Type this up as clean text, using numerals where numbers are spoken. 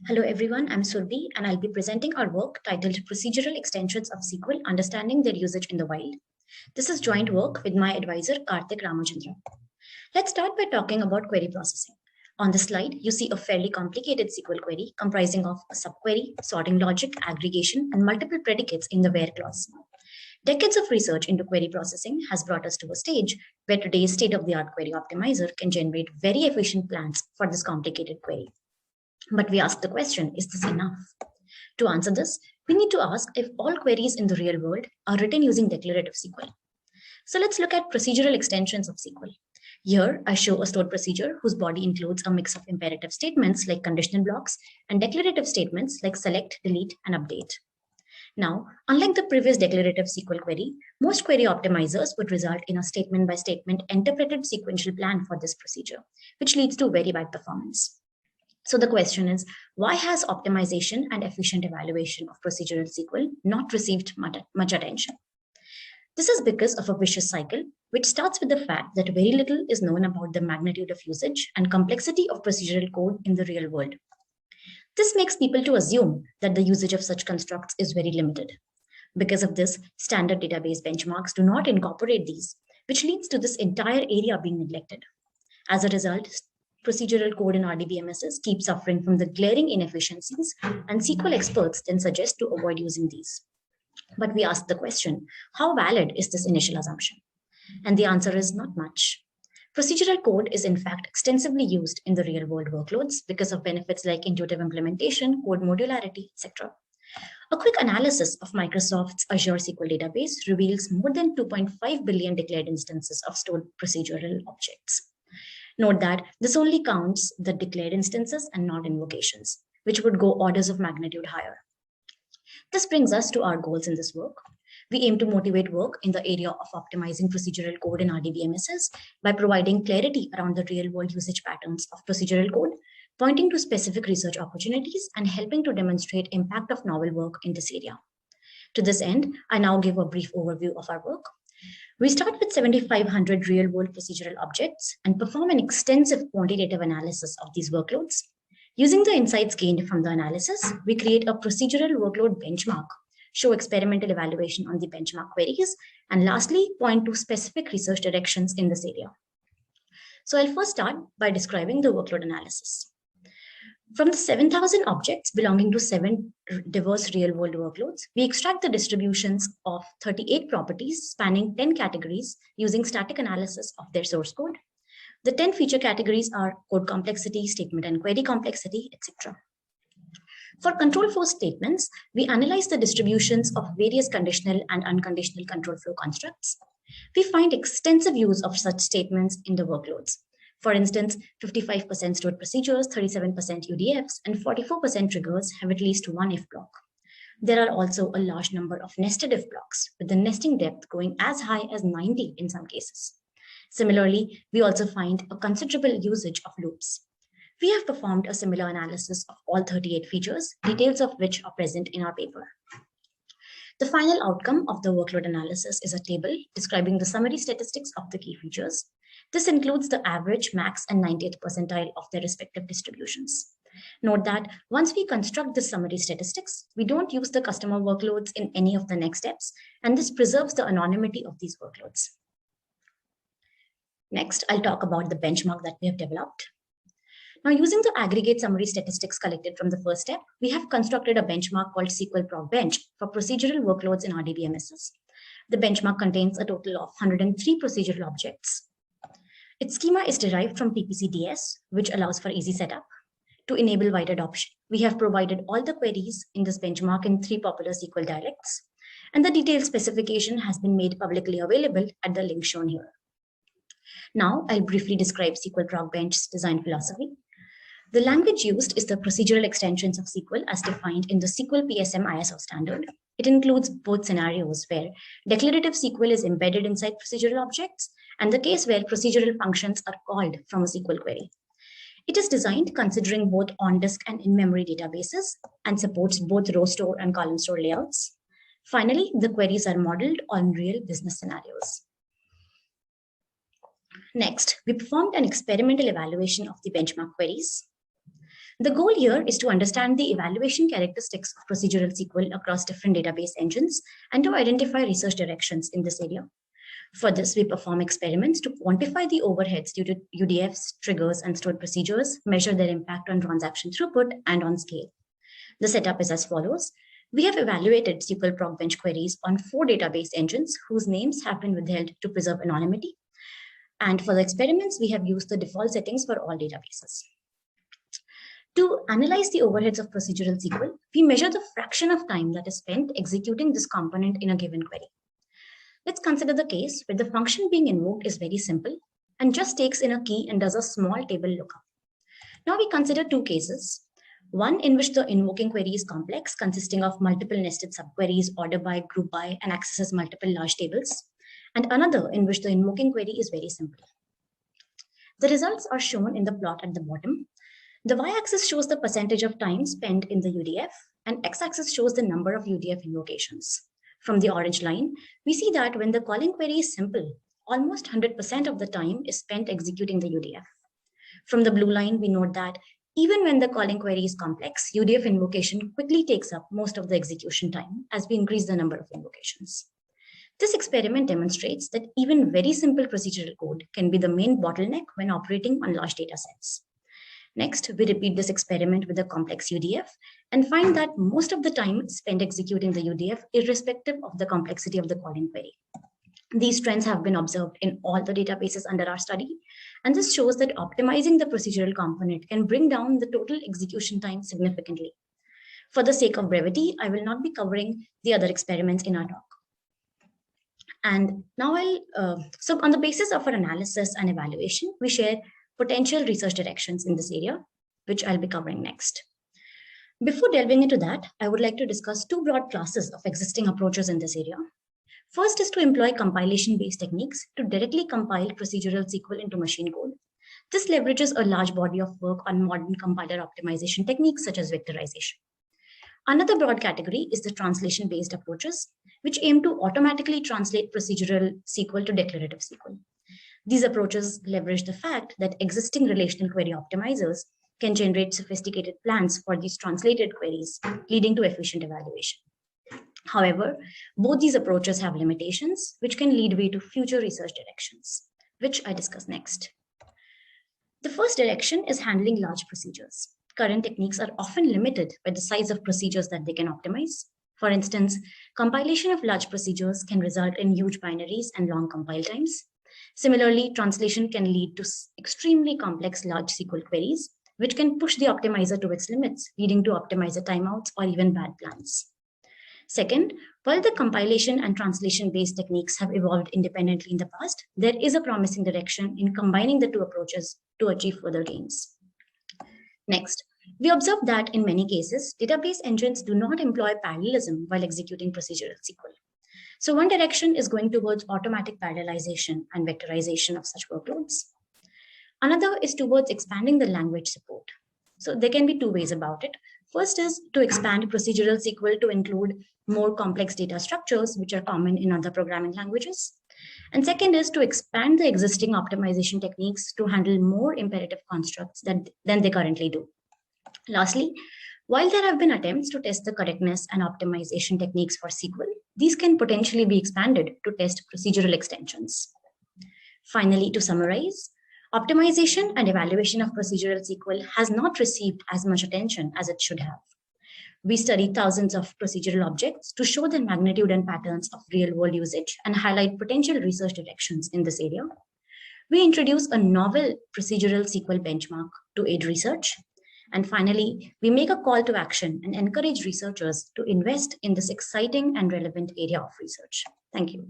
Hello everyone, I'm Surabhi and I'll be presenting our work titled Procedural Extensions of SQL, Understanding Their Usage in the Wild. This is joint work with my advisor Karthik Ramachandra. Let's start by talking about query processing. On the slide, you see a fairly complicated SQL query comprising of a subquery, sorting logic, aggregation, and multiple predicates in the where clause. Decades of research into query processing has brought us to a stage where today's state-of-the-art query optimizer can generate very efficient plans for this complicated query. But we ask the question, is this enough? To answer this, we need to ask if all queries in the real world are written using declarative SQL. So let's look at procedural extensions of SQL. Here, I show a stored procedure whose body includes a mix of imperative statements like conditional blocks and declarative statements like select, delete, and update. Now, unlike the previous declarative SQL query, most query optimizers would result in a statement-by-statement interpreted sequential plan for this procedure, which leads to very bad performance. So the question is, why has optimization and efficient evaluation of procedural SQL not received much attention? This is because of a vicious cycle, which starts with the fact that very little is known about the magnitude of usage and complexity of procedural code in the real world. This makes people to assume that the usage of such constructs is very limited. Because of this, standard database benchmarks do not incorporate these, which leads to this entire area being neglected. As a result, procedural code in RDBMSs keep suffering from the glaring inefficiencies, and SQL experts then suggest to avoid using these. But we ask the question, how valid is this initial assumption? And the answer is not much. Procedural code is in fact extensively used in the real world workloads because of benefits like intuitive implementation, code modularity, etc. A quick analysis of Microsoft's Azure SQL database reveals more than 2.5 billion declared instances of stored procedural objects. Note that this only counts the declared instances and not invocations, which would go orders of magnitude higher. This brings us to our goals in this work. We aim to motivate work in the area of optimizing procedural code in RDBMSs by providing clarity around the real-world usage patterns of procedural code, pointing to specific research opportunities, and helping to demonstrate impact of novel work in this area. To this end, I now give a brief overview of our work. We start with 7,500 real-world procedural objects and perform an extensive quantitative analysis of these workloads. Using the insights gained from the analysis, we create a procedural workload benchmark, show experimental evaluation on the benchmark queries, and lastly, point to specific research directions in this area. So I'll first start by describing the workload analysis. From the 7,000 objects belonging to 7 diverse real-world workloads, we extract the distributions of 38 properties spanning 10 categories using static analysis of their source code. The 10 feature categories are code complexity, statement and query complexity, etc. For control flow statements, we analyze the distributions of various conditional and unconditional control flow constructs. We find extensive use of such statements in the workloads. For instance, 55% stored procedures, 37% UDFs, and 44% triggers have at least one if block. There are also a large number of nested if blocks, with the nesting depth going as high as 90 in some cases. Similarly, we also find a considerable usage of loops. We have performed a similar analysis of all 38 features, details of which are present in our paper. The final outcome of the workload analysis is a table describing the summary statistics of the key features. This includes the average, max, and 90th percentile of their respective distributions. Note that once we construct the summary statistics, we don't use the customer workloads in any of the next steps, and this preserves the anonymity of these workloads. Next, I'll talk about the benchmark that we have developed. Now, using the aggregate summary statistics collected from the first step, we have constructed a benchmark called SQL-ProcBench for procedural workloads in RDBMSs. The benchmark contains a total of 103 procedural objects. Its schema is derived from PPCDS, which allows for easy setup. To enable wide adoption, we have provided all the queries in this benchmark in 3 popular SQL dialects, and the detailed specification has been made publicly available at the link shown here. Now, I'll briefly describe SQL-ProcBench's design philosophy. The language used is the procedural extensions of SQL as defined in the SQL PSM ISO standard. It includes both scenarios where declarative SQL is embedded inside procedural objects and the case where procedural functions are called from a SQL query. It is designed considering both on-disk and in-memory databases and supports both row store and column store layouts. Finally, the queries are modeled on real business scenarios. Next, we performed an experimental evaluation of the benchmark queries. The goal here is to understand the evaluation characteristics of procedural SQL across different database engines and to identify research directions in this area. For this, we perform experiments to quantify the overheads due to UDFs, triggers, and stored procedures, measure their impact on transaction throughput and on scale. The setup is as follows. We have evaluated SQL-ProcBench queries on 4 database engines whose names have been withheld to preserve anonymity. And for the experiments, we have used the default settings for all databases. To analyze the overheads of procedural SQL, we measure the fraction of time that is spent executing this component in a given query. Let's consider the case where the function being invoked is very simple and just takes in a key and does a small table lookup. Now we consider 2 cases. One in which the invoking query is complex, consisting of multiple nested subqueries, order by, group by, and accesses multiple large tables. And another in which the invoking query is very simple. The results are shown in the plot at the bottom. The y-axis shows the percentage of time spent in the UDF, and x-axis shows the number of UDF invocations. From the orange line, we see that when the calling query is simple, almost 100% of the time is spent executing the UDF. From the blue line, we note that even when the calling query is complex, UDF invocation quickly takes up most of the execution time as we increase the number of invocations. This experiment demonstrates that even very simple procedural code can be the main bottleneck when operating on large data sets. Next, we repeat this experiment with a complex UDF and find that most of the time spent executing the UDF irrespective of the complexity of the calling query. These trends have been observed in all the databases under our study, and this shows that optimizing the procedural component can bring down the total execution time significantly. For the sake of brevity, I will not be covering the other experiments in our talk. And now so on the basis of our analysis and evaluation, we share potential research directions in this area, which I'll be covering next. Before delving into that, I would like to discuss 2 broad classes of existing approaches in this area. First is to employ compilation-based techniques to directly compile procedural SQL into machine code. This leverages a large body of work on modern compiler optimization techniques such as vectorization. Another broad category is the translation-based approaches, which aim to automatically translate procedural SQL to declarative SQL. These approaches leverage the fact that existing relational query optimizers can generate sophisticated plans for these translated queries, leading to efficient evaluation. However, both these approaches have limitations, which can lead way to future research directions, which I discuss next. The first direction is handling large procedures. Current techniques are often limited by the size of procedures that they can optimize. For instance, compilation of large procedures can result in huge binaries and long compile times. Similarly, translation can lead to extremely complex large SQL queries, which can push the optimizer to its limits, leading to optimizer timeouts or even bad plans. Second, while the compilation and translation-based techniques have evolved independently in the past, there is a promising direction in combining the 2 approaches to achieve further gains. Next, we observe that in many cases, database engines do not employ parallelism while executing procedural SQL. So one direction is going towards automatic parallelization and vectorization of such workloads. Another is towards expanding the language support. So there can be 2 ways about it. First is to expand procedural SQL to include more complex data structures, which are common in other programming languages. And second is to expand the existing optimization techniques to handle more imperative constructs than they currently do. Lastly, while there have been attempts to test the correctness and optimization techniques for SQL, these can potentially be expanded to test procedural extensions. Finally, to summarize, optimization and evaluation of procedural SQL has not received as much attention as it should have. We study thousands of procedural objects to show the magnitude and patterns of real-world usage and highlight potential research directions in this area. We introduce a novel procedural SQL benchmark to aid research. And finally, we make a call to action and encourage researchers to invest in this exciting and relevant area of research. Thank you.